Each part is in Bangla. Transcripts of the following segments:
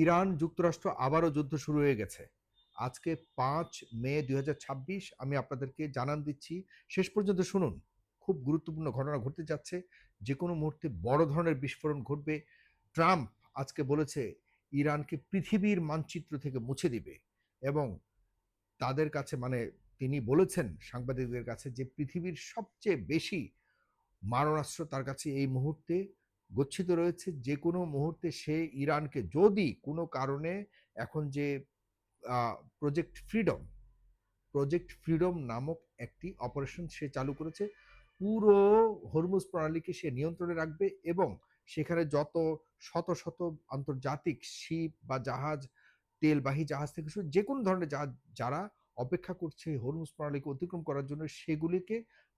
ইরান যুক্তরাষ্ট্র আবারও যুদ্ধ শুরু হয়ে গেছে। আজকে ৫ মে ২০২৬ আমি আপনাদেরকে জানান দিচ্ছি। শেষ পর্যন্ত শুনুন। খুব গুরুত্বপূর্ণ ঘটনা ঘটতে যাচ্ছে। যেকোনো মুহূর্তে বড় ধরনের বিস্ফোরণ ঘটবে। ট্রাম্প আজকে বলেছে ইরানকে পৃথিবীর মানচিত্র থেকে মুছে দিবে এবং তাদের কাছে মানে তিনি বলেছেন সাংবাদিকদের কাছে যে পৃথিবীর সবচেয়ে বেশি মারণাস্ত্র তার কাছে এই মুহূর্তে গচ্ছিত রয়েছে। যেকোনো মুহূর্তে সে ইরানকে যদি কোনো কারণে এখন যে আ প্রজেক্ট ফ্রিডম, প্রজেক্ট ফ্রিডম নামক একটি অপারেশন সে চালু করেছে। পুরো হরমুজ প্রণালীকে সে নিয়ন্ত্রণে রাখবে এবং সেখানে যত শত, শত আন্তর্জাতিক শিপ বা জাহাজ, তেলবাহী জাহাজ থেকে শুরু যেকোনো ধরনের জাহাজ যারা অপেক্ষা করছে হরমুজ প্রণালীকে অতিক্রম করার জন্য সেগুলিকে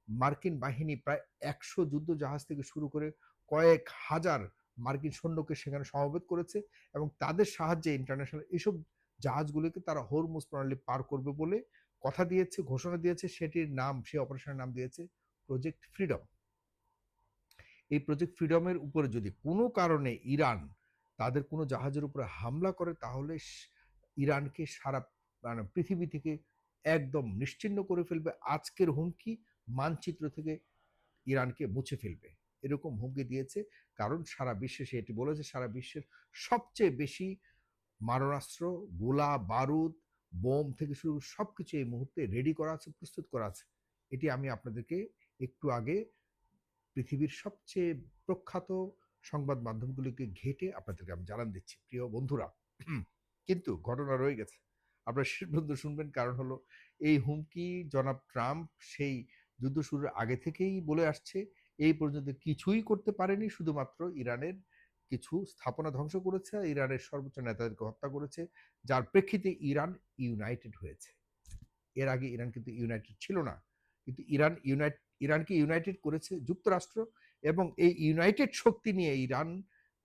মার্কিন বাহিনী প্রায় ১০০ যুদ্ধ জাহাজ থেকে শুরু করে কয়েক হাজার মার্কিন সৈন্যকে সেখানে সমবেত করেছে এবং তাদের সাহায্যে ইন্টারন্যাশনাল এসব জাহাজগুলোকে তারা হরমুজ প্রণালী পার করবে বলে কথা দিয়েছে, ঘোষণা দিয়েছে। সেটির নাম, সেই অপারেশনের নাম দিয়েছে প্রজেক্ট ফ্রিডম। এই প্রজেক্ট ফ্রিডমের উপরে যদি কোনো কারণে ইরান তাদের কোনো জাহাজের উপরে হামলা করে তাহলে ইরানকে সারা মানে পৃথিবী থেকে একদম নিশ্চিহ্ন করে ফেলবে। আজকের হুমকি মানচিত্র থেকে ইরানকে মুছে ফেলবে। এরকম হুমকি দিয়েছে। কারণ সারা বিশ্বে সে এটি বলেছে সারা বিশ্বের সবচেয়ে বেশি মারণাস্ত্র, গোলা, বারুদ, বোম থেকে শুরু সবকিছু এই মুহূর্তে রেডি করা আছে, প্রস্তুত করা আছে। এটি আমি আপনাদেরকে একটু আগে পৃথিবীর সবচেয়ে প্রখ্যাত সংবাদ মাধ্যমগুলিকে ঘেঁটে আপনাদেরকে আমি জানান দিচ্ছি প্রিয় বন্ধুরা। কিন্তু ঘটনা রয়ে গেছে। আপনারা শেষ পর্যন্ত শুনবেন, কারণ হলো এই হুমকি জনাব ট্রাম্প সেই যুদ্ধ শুরুর আগে থেকেই বলে আসছে। এই পর্যন্ত কিছুই করতে পারেনি, শুধুমাত্র ইরানের কিছু স্থাপনা ধ্বংস করেছে, ইরানের সর্বোচ্চ নেতাদেরকে হত্যা করেছে, যার প্রেক্ষিতে ইরান ইউনাইটেড হয়েছে। এর আগে ইরান কিন্তু ইউনাইটেড ছিল না, কিন্তু ইরানকে ইউনাইটেড করেছে যুক্তরাষ্ট্র এবং এই ইউনাইটেড শক্তি নিয়ে ইরান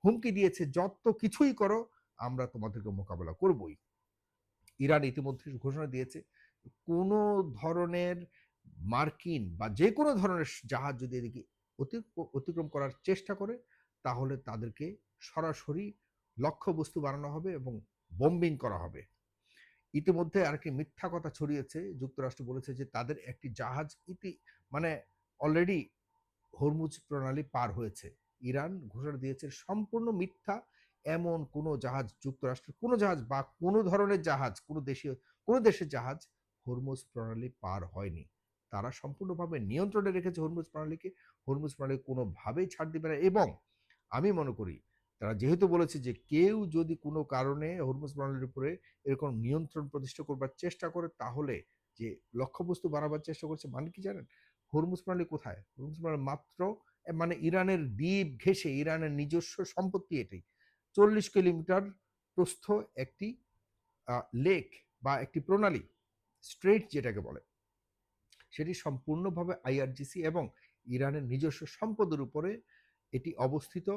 হুমকি দিয়েছে যত কিছুই করো আমরা তোমাদেরকে মোকাবেলা করবই। ইরান ইতিমধ্যে ঘোষণা দিয়েছে কোনো ধরনের মার্কিন বা যে কোনো ধরনের জাহাজ যদি এদিকে অতিক্রম করার চেষ্টা করে তাহলে তাদেরকে সরাসরি লক্ষ্যবস্তু বানানো হবে এবং বোম্বিং করা হবে। ইতিমধ্যে আরেকটি মিথ্যা কথা ছড়িয়েছে। যুক্তরাষ্ট্র বলেছে যে তাদের একটি জাহাজ মানে অলরেডি হরমুজ প্রণালী পার হয়েছে। ইরান ঘোষণা দিয়েছে সম্পূর্ণ মিথ্যা। এমন কোনো জাহাজ, যুক্তরাষ্ট্রের কোনো জাহাজ বা কোনো ধরনের জাহাজ, কোনো দেশের জাহাজ হরমুজ প্রণালী পার হয়নি। তারা সম্পূর্ণভাবে নিয়ন্ত্রণে রেখেছে হরমুজ প্রণালীকে। হরমুজ প্রণালী কোনোভাবেই ছাড় দিবে না এবং আমি মনে করি তারা যেহেতু বলেছে যে কেউ যদি কোনো কারণে হরমুজ প্রণালীর উপরে এরকম নিয়ন্ত্রণ প্রতিষ্ঠা করবার চেষ্টা করে তাহলে যে লক্ষ্যবস্তু বাড়াবার চেষ্টা করছে মানে কি জানেন? হরমুজ প্রণালী কোথায়? হরমুজ প্রণালী মাত্র মানে ইরানের দ্বীপ ঘেঁষে ইরানের নিজস্ব সম্পত্তি এটি। ৪০ কিলোমিটার প্রস্থ একটি লেক বা একটি প্রণালী, স্ট্রেইট যেটাকে বলে। সেটি সম্পূর্ণভাবে আইআরজিসি এবং ইরানের নিজস্ব সম্পদের উপরে এটি অবস্থিত,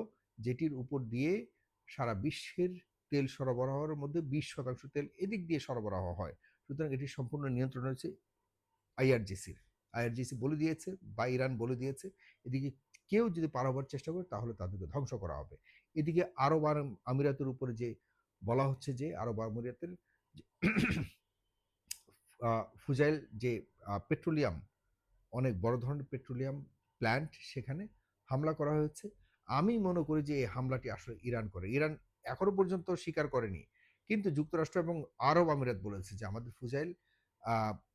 যেটির উপর দিয়ে সারা বিশ্বের তেল সরবরাহের মধ্যে ২০% তেল এদিক দিয়ে সরবরাহ হয়। সুতরাং এটি সম্পূর্ণ নিয়ন্ত্রণ রয়েছে আইআরজিসির। আইআরজিসি বলে দিয়েছে বা ইরান বলে দিয়েছে এদিকে কেউ যদি পার হবার চেষ্টা করে তাহলে তাদেরকে ধ্বংস করা হবে। এদিকে আরব আমিরাতের উপরে যে বলা হচ্ছে যে আরব আমিরাতের ফুজাইল যে পেট্রোলিয়াম, অনেক বড় ধরনের পেট্রোলিয়াম প্ল্যান্ট সেখানে হামলা করা হয়েছে। আমি মনে করি যে এই হামলাটি আসলে ইরান করে। ইরান এখনো পর্যন্ত স্বীকার করেনি। কিন্তু যুক্তরাষ্ট্র এবং আরব আমিরাত বলেছে যে আমাদের ফুজাইল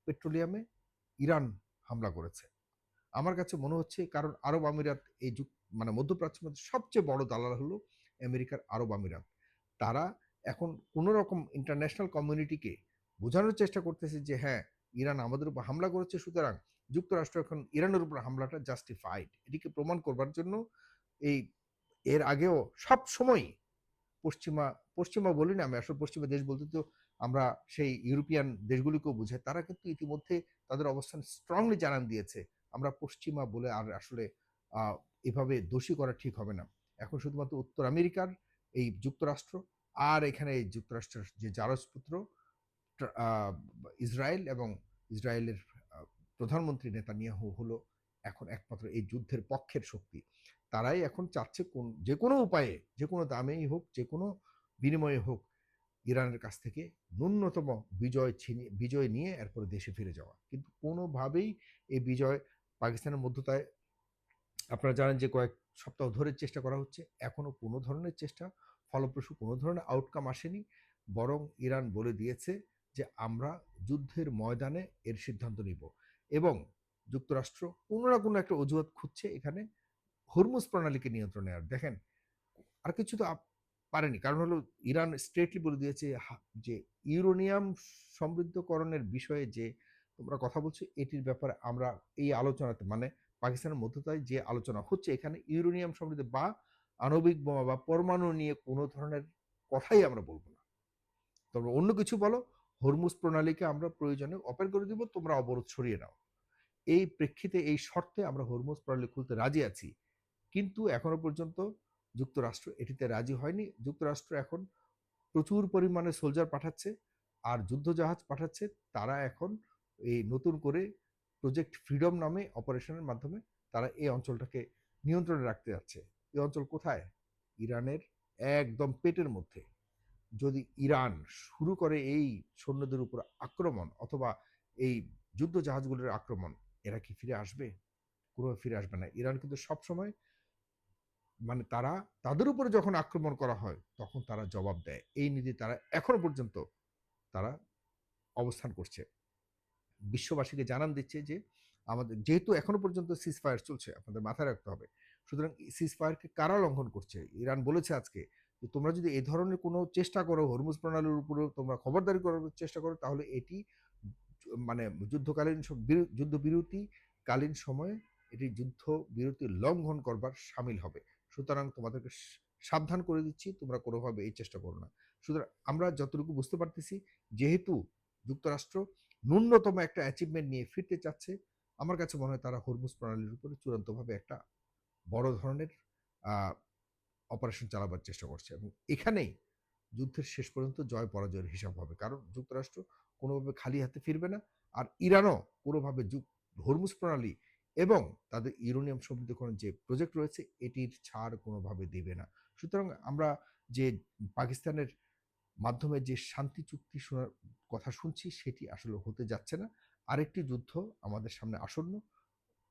পেট্রোলিয়ামে ইরান হামলা করেছে। আমার কাছে মনে হচ্ছে কারণ আরব আমিরাত এই মানে মধ্যপ্রাচ্যের মধ্যে সবচেয়ে বড় দালাল হলো আমেরিকার আরব আমিরাত। তারা এখন কোন রকম ইন্টারন্যাশনাল কমিউনিটিকে বোঝানোর চেষ্টা করতেছে যে হ্যাঁ, ইরান আমাদের উপর হামলা করেছে, সুতরাং যুক্তরাষ্ট্র এখন ইরানের উপর হামলাটা জাস্টিফাইড। এটিকে প্রমাণ করবার জন্য এই এর আগেও সবসময়ই পশ্চিমা, পশ্চিমা বলি না আমি, আসলে পশ্চিমা দেশ বলতে তো আমরা সেই ইউরোপিয়ান দেশগুলিকেও বুঝাই। তারা কিন্তু ইতিমধ্যে তাদের অবস্থান স্ট্রংলি জানান দিয়েছে। আমরা পশ্চিমা বলে আর আসলে আ এভাবে দোষী করা ঠিক হবে না। এখন শুধুমাত্র উত্তর আমেরিকার এই যুক্তরাষ্ট্র আর এখানে এই যুক্তরাষ্ট্রের যে জারজপুত্র আ ইসরায়েল এবং ইসরায়েলের আ প্রধানমন্ত্রী নেতানিয়াহু হলো এখন একমাত্র এই যুদ্ধের পক্ষের শক্তি। তারাই এখন চাচ্ছে যেকোনো উপায়ে, যেকোনো দামেই হোক, যেকোনো বিনিময়ে হোক, ইরানের কাছ থেকে ন্যূনতম বিজয় নিয়ে এরপরে দেশে ফিরে যাওয়া। কিন্তু কোনোভাবেই এই বিজয় পাকিস্তানের মধ্যতায় আপনারা জানেন যে কয়েক সপ্তাহ ধরে চেষ্টা করা হচ্ছে। এখনো কোনো ধরনের চেষ্টা ফলপ্রসূ কোনো ধরনের আউটকাম আসেনি। বরং ইরান বলে দিয়েছে যে আমরা যুদ্ধের ময়দানে এর সিদ্ধান্ত নিব। এবং যুক্তরাষ্ট্র কোনো না কোনো একটা অজুহাত খুঁজছে এখানে হরমুজ প্রণালীকে নিয়ন্ত্রণে নেওয়ার। দেখেন আর কিছু তো পারেনি। কারণ হলো ইরান স্ট্রেটলি বলে দিয়েছে যে ইউরেনিয়াম সমৃদ্ধকরণের বিষয়ে যে তোমরা কথা বলছো এটির ব্যাপারে আমরা এই আলোচনাতে মানে পাকিস্তানের মধ্যতায় যে আলোচনা হচ্ছে এখানে ইউরেনিয়াম সমৃদ্ধ বা আণবিক বোমা বা পরমাণু নিয়ে কোনো ধরনের কথাই আমরা বলবো না। তোমরা অন্য কিছু বলো, হরমুজ প্রণালীকে আমরা প্রয়োজনে ওপেন করে দিব, তোমরা অবরোধ সরিয়ে নাও। এই প্রেক্ষিতে এই শর্তে আমরা হরমুজ প্রণালী খুলতে রাজি আছি। কিন্তু এখনো পর্যন্ত যুক্তরাষ্ট্র এটিতে রাজি হয়নি। যুক্তরাষ্ট্র এখন প্রচুর পরিমাণে সোলজার পাঠাচ্ছে আর যুদ্ধজাহাজ পাঠাচ্ছে। তারা এখন এই নতুন করে প্রজেক্ট ফ্রিডম নামে অপারেশনের মাধ্যমে তারা এই অঞ্চলটাকে নিয়ন্ত্রণে রাখতে যাচ্ছে। এই অঞ্চল কোথায়? ইরানের একদম পেটের মধ্যে। যদি ইরান শুরু করে এই সৈন্যদের উপর আক্রমণ অথবা এই যুদ্ধ জাহাজগুলোর আক্রমণ, এরা কি ফিরে আসবে? কোনোভাবে ফিরে আসবে না। ইরান কিন্তু সবসময় মানে তারা তাদের উপরে যখন আক্রমণ করা হয় তখন তারা জবাব দেয়। এই নীতি তারা এখনো পর্যন্ত তারা অবস্থান করছে। বিশ্ববাসীকে জানান দিচ্ছে যে আমাদের যেহেতু এখনো পর্যন্ত সিজ ফায়ার চলছে, আপনাদের মাথায় রাখতে হবে। সুতরাং সিজ ফায়ারকে কারা লঙ্ঘন করছে? ইরান বলেছে আজকে যে তোমরা যদি এই ধরনের কোনো চেষ্টা করো হরমুজ প্রণালীর উপরেও তোমরা খবরদারি করার চেষ্টা করো তাহলে এটি মানে যুদ্ধকালীন যুদ্ধবিরতিকালীন সময়ে এটি যুদ্ধ বিরতি লঙ্ঘন করবার সামিল হবে। সুতরাং তোমাদেরকে সাবধান করে দিচ্ছি তোমরা কোনোভাবে এই চেষ্টা করো না। সুতরাং আমরা যতটুকু বুঝতে পারতেছি যেহেতু যুক্তরাষ্ট্র ন্যূনতম একটা অ্যাচিভমেন্ট নিয়ে ফিরতে চাচ্ছে, আমার কাছে মনে হয় তারা হরমুজ প্রণালীর উপরে চূড়ান্তভাবে একটা বড় ধরনের আহ, অপারেশন চালাবার চেষ্টা করছে এবং এখানেই যুদ্ধের শেষ পর্যন্ত জয় পরাজয়ের হিসাব হবে। কারণ যুক্তরাষ্ট্র কোনোভাবে খালি হাতে ফিরবে না আর ইরানও কোনোভাবে হরমুজ প্রণালী এবং তাদের ইউরেনিয়াম সমৃদ্ধকরণ যে প্রজেক্ট রয়েছে এটির ছাড় কোনোভাবে দেবে না। সুতরাং আমরা যে পাকিস্তানের মাধ্যমে যে শান্তি চুক্তি শোনার কথা শুনছি সেটি আসলে হতে যাচ্ছে না। আরেকটি যুদ্ধ আমাদের সামনে আসন্ন।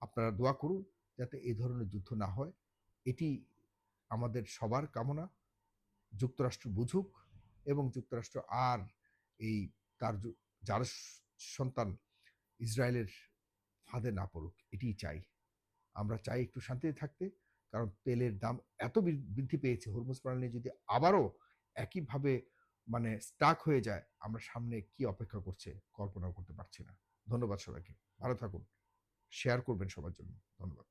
আপনারা দোয়া করুন যাতে এই ধরনের যুদ্ধ না হয়। এটি আমাদের সবার কামনা। যুক্তরাষ্ট্র বুঝুক এবং যুক্তরাষ্ট্র আর এই তার যার সন্তান ইসরায়েলের ফাঁদে না পড়ুক এটিই চাই। আমরা চাই একটু শান্তিতে থাকতে। কারণ তেলের দাম এত বৃদ্ধি পেয়েছে হরমুজ প্রণালী যদি আবারও একইভাবে মানে স্টাক হয়ে যায় আমরা সামনে কি অপেক্ষা করছে কল্পনাও করতে পারছি না। ধন্যবাদ সবাইকে। ভালো থাকুন। শেয়ার করবেন সবার জন্য। ধন্যবাদ।